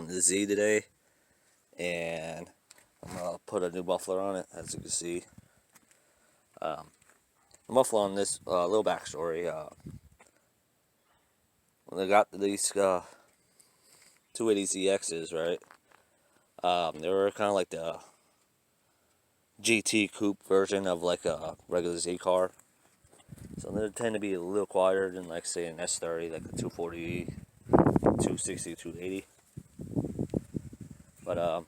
Datsun Z today, and I'm gonna put a new muffler on it. As you can see, the muffler on this, little backstory. When they got these 280zx's, right? They were kind of like the GT coupe version of like a regular Z car. So they tend to be a little quieter than, like, say, an S30, like a 240, 260, 280. But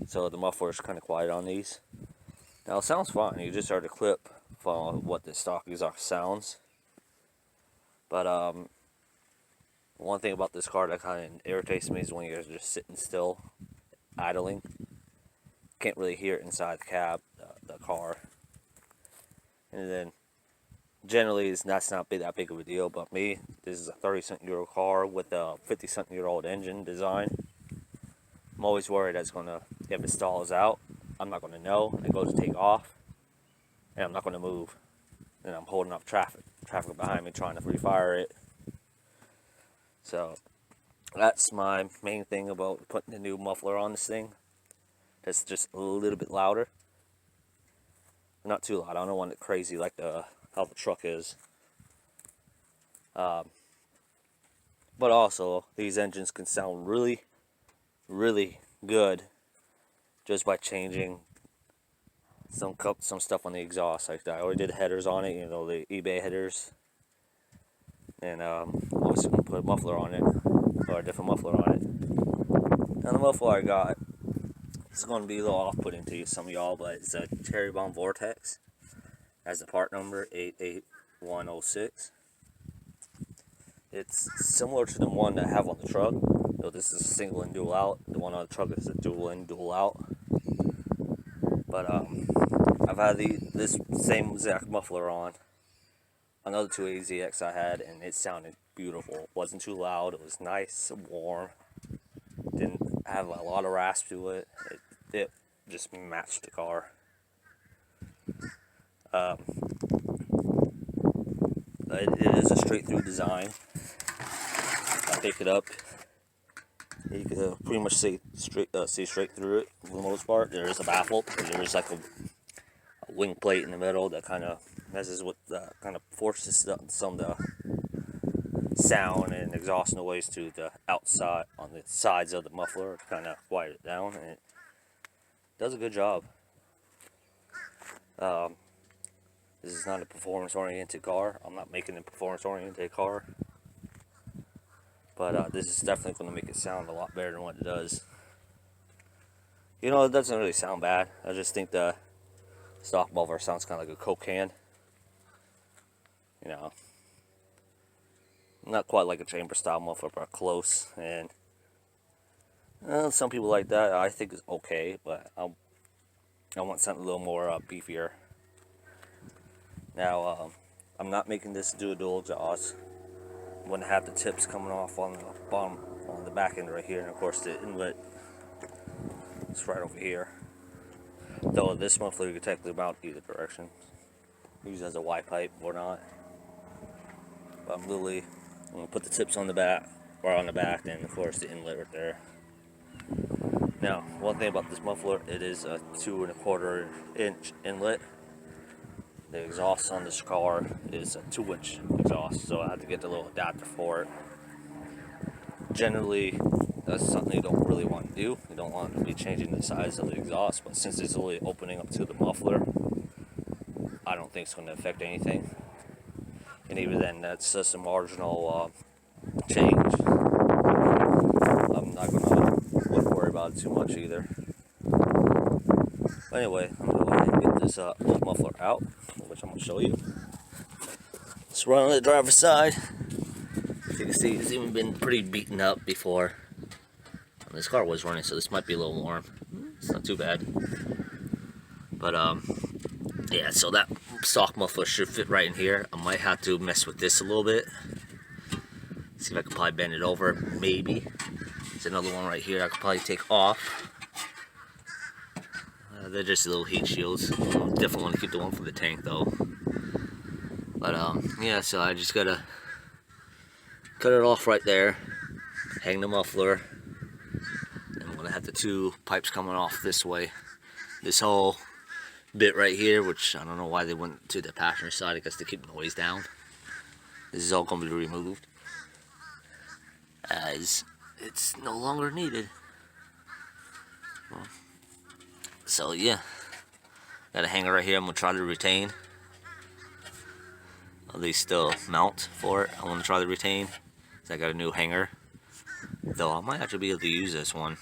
so the muffler is kind of quiet on these. Now it sounds fine. You just heard a clip from what the stock exhaust sounds. But one thing about this car that kind of irritates me is when you're just sitting still, idling. Can't really hear it inside the cab, the car. And then generally that's not that big of a deal. But me, this is a 30-something-year-old car with a 50-something-year-old engine design. I'm always worried that's gonna, if it stalls out, I'm not gonna know, and it goes to take off, and I'm not gonna move, and I'm holding up traffic behind me trying to refire it. So that's my main thing about putting the new muffler on this thing. It's just a little bit louder, not too loud. I don't want it crazy like how the truck is. But also these engines can sound really good just by changing some stuff on the exhaust. Like I already did headers on it, the eBay headers, and obviously gonna put a muffler on it, or a different muffler on it. Now the muffler I got is going to be a little off-putting to some of y'all, but it's a Cherry Bomb Vortex. Has the part number 88106. It's similar to the one that I have on the truck. So this is a single in, dual out. The one on the truck is a dual in, dual out. But I've had this same exact muffler on another 280zx I had, and it sounded beautiful. It wasn't too loud. It was nice, warm. Didn't have a lot of rasp to it. It just matched the car. It is a straight through design. I pick it up, you can pretty much see straight through it for the most part. There is a baffle. There is like a wing plate in the middle that kind of messes with kind of forces some of the sound and exhaust noise to the outside on the sides of the muffler to kind of quiet it down, and it does a good job. This is not a performance-oriented car. I'm not making a performance-oriented car. But this is definitely going to make it sound a lot better than what it does. It doesn't really sound bad. I just think the stock muffler sounds kind of like a Coke can. Not quite like a chamber-style muffler, but close. And some people like that. I think it's okay, but I want something a little more beefier. Now, I'm not making this do a dual exhaust. I'm going to have the tips coming off on the bottom, on the back end right here, and of course the inlet is right over here. Though this muffler you can technically mount either direction, use it as a Y pipe or not. But I'm going to put the tips on the back, or on the back, and of course the inlet right there. Now, one thing about this muffler, it is a 2 1/4 inch inlet. The exhaust on this car is a 2-inch exhaust, so I had to get the little adapter for it. Generally, that's something you don't really want to do. You don't want to be changing the size of the exhaust, but since it's only opening up to the muffler, I don't think it's going to affect anything. And even then, that's just a marginal change. I'm not going to worry about it too much either. Anyway, I'm going to go ahead and get this old muffler out, which I'm going to show you. Let's run on the driver's side. As you can see, it's even been pretty beaten up before. This car was running, so this might be a little warm. It's not too bad. But, yeah, so that stock muffler should fit right in here. I might have to mess with this a little bit. See if I can probably bend it over, maybe. There's another one right here I could probably take off. They're just little heat shields. Definitely want to keep the one for the tank though. But yeah, so I just gotta cut it off right there, hang the muffler, two pipes coming off this way. This whole bit right here, which I don't know why they went to the passenger side, I guess to keep the noise down. This is all going to be removed, as it's no longer needed. So yeah, got a hanger right here I'm going to try to retain. At least mount for it. I want to try to retain. So I got a new hanger. Though I might actually be able to use this one.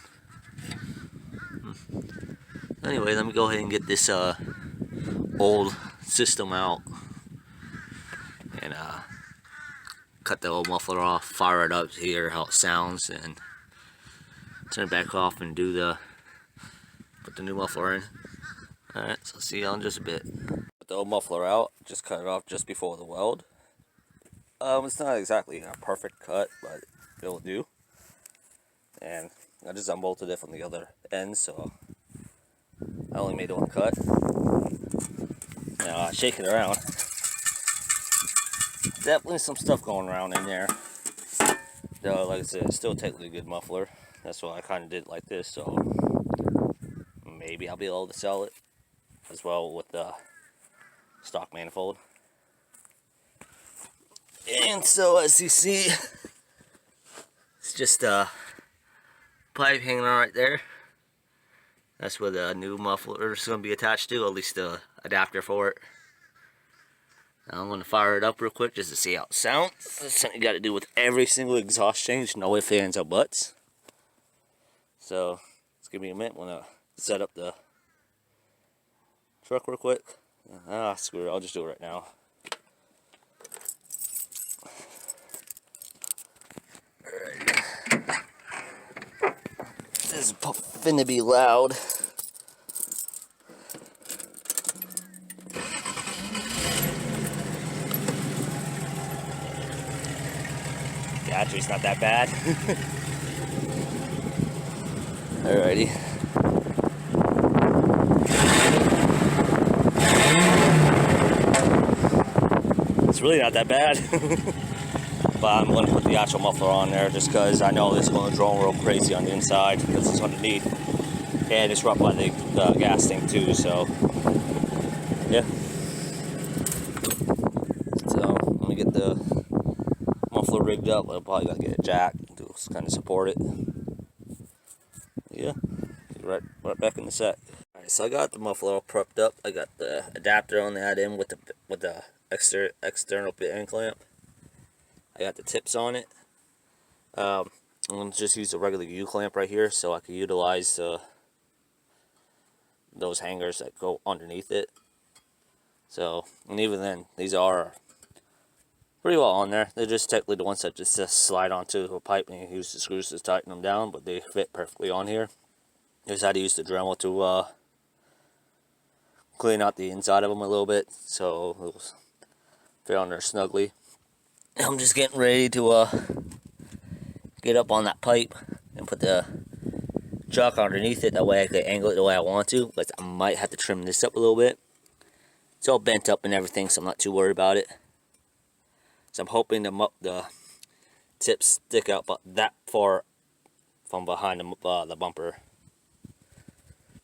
Anyway, let me go ahead and get this old system out. And cut the old muffler off, fire it up to hear how it sounds, and turn it back off and put the new muffler in. Alright, so I'll see y'all in just a bit. Put the old muffler out, just cut it off just before the weld. It's not exactly a perfect cut, but it'll do. And I just unbolted it from the other end, so I only made one cut. Now shake it around. Definitely some stuff going around in there. Though, like I said, it's still technically a good muffler. That's why I kind of did it like this, so maybe I'll be able to sell it as well with the stock manifold. And so, as you see, it's just a pipe hanging on right there. That's where the new muffler is going to be attached to, at least the adapter for it. Now I'm going to fire it up real quick just to see how it sounds. That's something you got to do with every single exhaust change, no ifs, ands, or buts. So, let's give me a minute when I set up the truck real quick. Screw it, I'll just do it right now. This is finna be loud. Yeah, actually, it's not that bad. Alrighty. It's really not that bad. But I'm going to put the actual muffler on there just because I know this is going to drone real crazy on the inside because it's underneath. And it's rough by the gas tank too, so yeah. So let me get the muffler rigged up. I'll probably got to get a jack to kind of support it. Yeah, right back in the set. Alright, so I got the muffler all prepped up. I got the adapter on that in with the external bit clamp. I got the tips on it. I'm going to just use a regular U-clamp right here so I can utilize those hangers that go underneath it. So, and even then, these are pretty well on there. They're just technically the ones that just slide onto a pipe and you use the screws to tighten them down, but they fit perfectly on here. Just had to use the Dremel to clean out the inside of them a little bit so it will fit on there snugly. I'm just getting ready to get up on that pipe and put the chuck underneath it. That way I can angle it the way I want to. But I might have to trim this up a little bit. It's all bent up and everything, so I'm not too worried about it. So I'm hoping the tips stick out about that far from behind the bumper.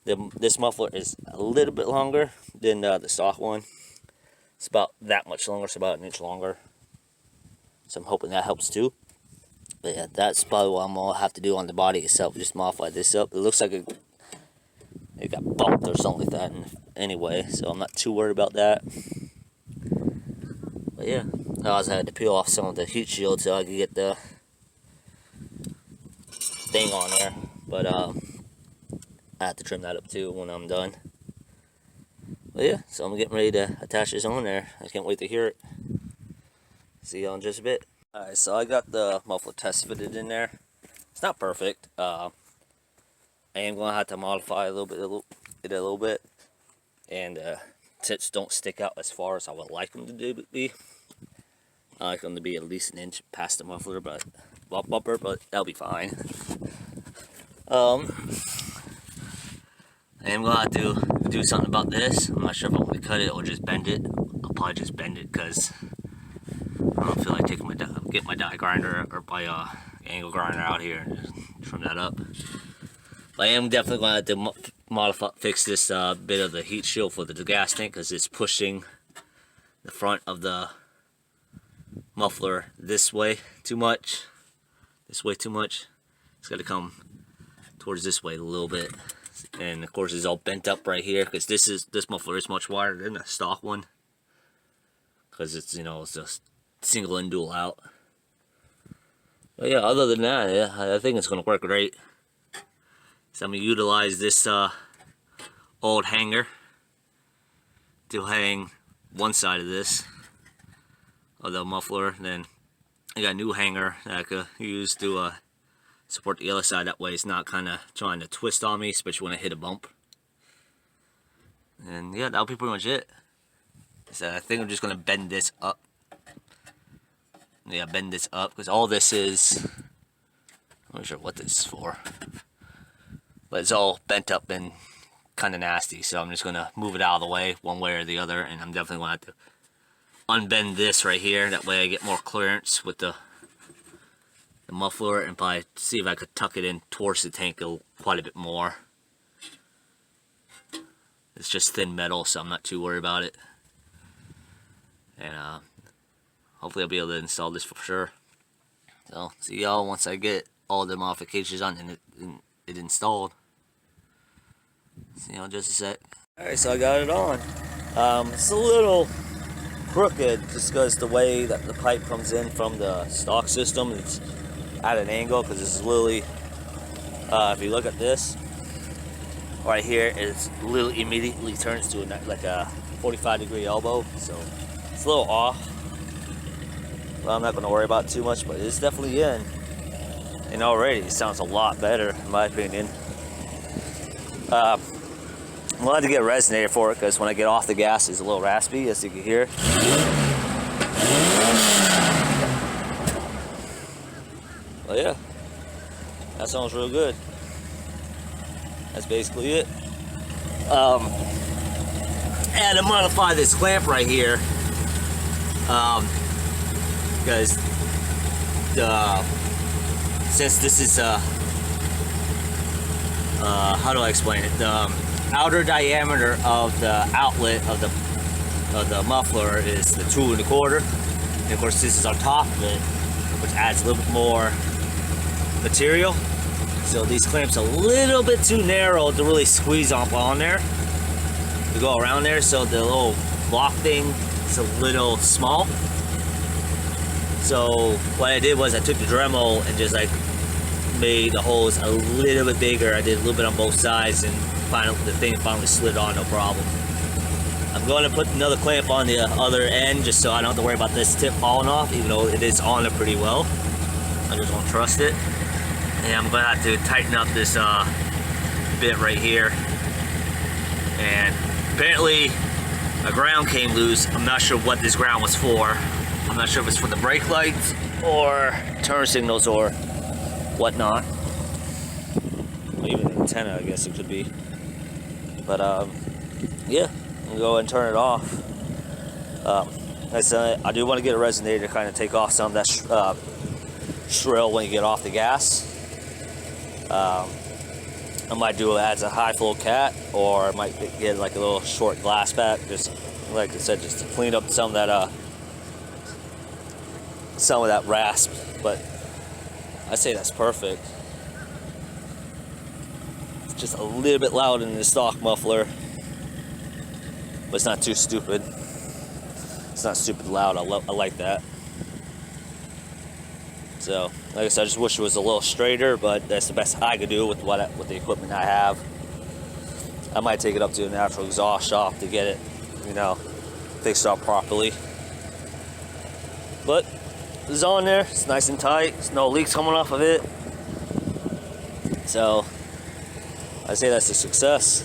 This muffler is a little bit longer than the stock one. It's about that much longer, it's about an inch longer. So I'm hoping that helps too. But yeah, that's probably what I'm going to have to do on the body itself. Just modify this up. It looks like it got bumped or something like that anyway. So I'm not too worried about that. But yeah, I also had to peel off some of the heat shield so I could get the thing on there. But I have to trim that up too when I'm done. But yeah, so I'm getting ready to attach this on there. I can't wait to hear it. See y'all in just a bit. Alright, so I got the muffler test fitted in there. It's not perfect. I am going to have to modify it a little bit. And tips don't stick out as far as I would like them to be. I like them to be at least an inch past the muffler, but bumper, but that'll be fine. I am going to have to do something about this. I'm not sure if I'm going to cut it or just bend it. I'll probably just bend it because I don't feel like get my die grinder or my angle grinder out here and just trim that up. I am definitely going to have to fix this bit of the heat shield for the gas tank, because it's pushing the front of the muffler this way too much. This way too much. It's got to come towards this way a little bit. And of course it's all bent up right here, because this muffler is much wider than the stock one, because it's, you know, it's just single in, dual out. But yeah, other than that, yeah, I think it's going to work great. So I'm going to utilize this old hanger to hang one side of this, of the muffler. And then I got a new hanger that I could use to support the other side. That way it's not kind of trying to twist on me, especially when I hit a bump. And yeah, that'll be pretty much it. So I think I'm just going to bend this up. Yeah, bend this up, because all this is, I'm not sure what this is for, but it's all bent up and kind of nasty. So I'm just going to move it out of the way one way or the other, and I'm definitely going to have to unbend this right here. That way I get more clearance with the muffler, and probably see if I could tuck it in towards the tank quite a bit more. It's just thin metal, so I'm not too worried about it. And hopefully I'll be able to install this for sure. So see y'all once I get all the modifications on and it installed. See y'all in just a sec. Alright, so I got it on. It's a little crooked just because the way that the pipe comes in from the stock system, it's at an angle, because this is literally, if you look at this right here, it's literally immediately turns to like a 45-degree elbow, so it's a little off. Well, I'm not going to worry about it too much, but it's definitely in, and already it sounds a lot better in my opinion. I'm glad to get a resonator for it, because when I get off the gas it's a little raspy, as you can hear. But yeah, that sounds real good. That's basically it. I had to modify this clamp right here, because since this is how do I explain it? The outer diameter of the outlet of the muffler is the 2 1/4, and of course this is on top of it, which adds a little bit more material. So these clamps are a little bit too narrow to really squeeze up on there, to go around there. So the little block thing is a little small. So what I did was I took the Dremel and just like made the holes a little bit bigger. I did a little bit on both sides, and finally the thing finally slid on, no problem. I'm going to put another clamp on the other end just so I don't have to worry about this tip falling off, even though it is on it pretty well. I just won't trust it. And I'm going to have to tighten up this bit right here. And apparently a ground came loose. I'm not sure what this ground was for. I'm not sure if it's for the brake lights or turn signals or whatnot. Or even an antenna, I guess it could be. But yeah, I'm gonna go ahead and turn it off. I do want to get a resonator to kind of take off some of that shrill when you get off the gas. I might do it as a high flow cat, or I might get like a little short glass pack, just like I said, just to clean up some of that rasp. But I say that's perfect. It's just a little bit louder than the stock muffler, but it's not too stupid. It's not stupid loud. I like that. So, like I said, I just wish it was a little straighter, but that's the best I could do with with the equipment I have. I might take it up to a natural exhaust shop to get it, you know, fixed up properly. But it's on there. It's nice and tight. There's no leaks coming off of it. So, I say that's a success.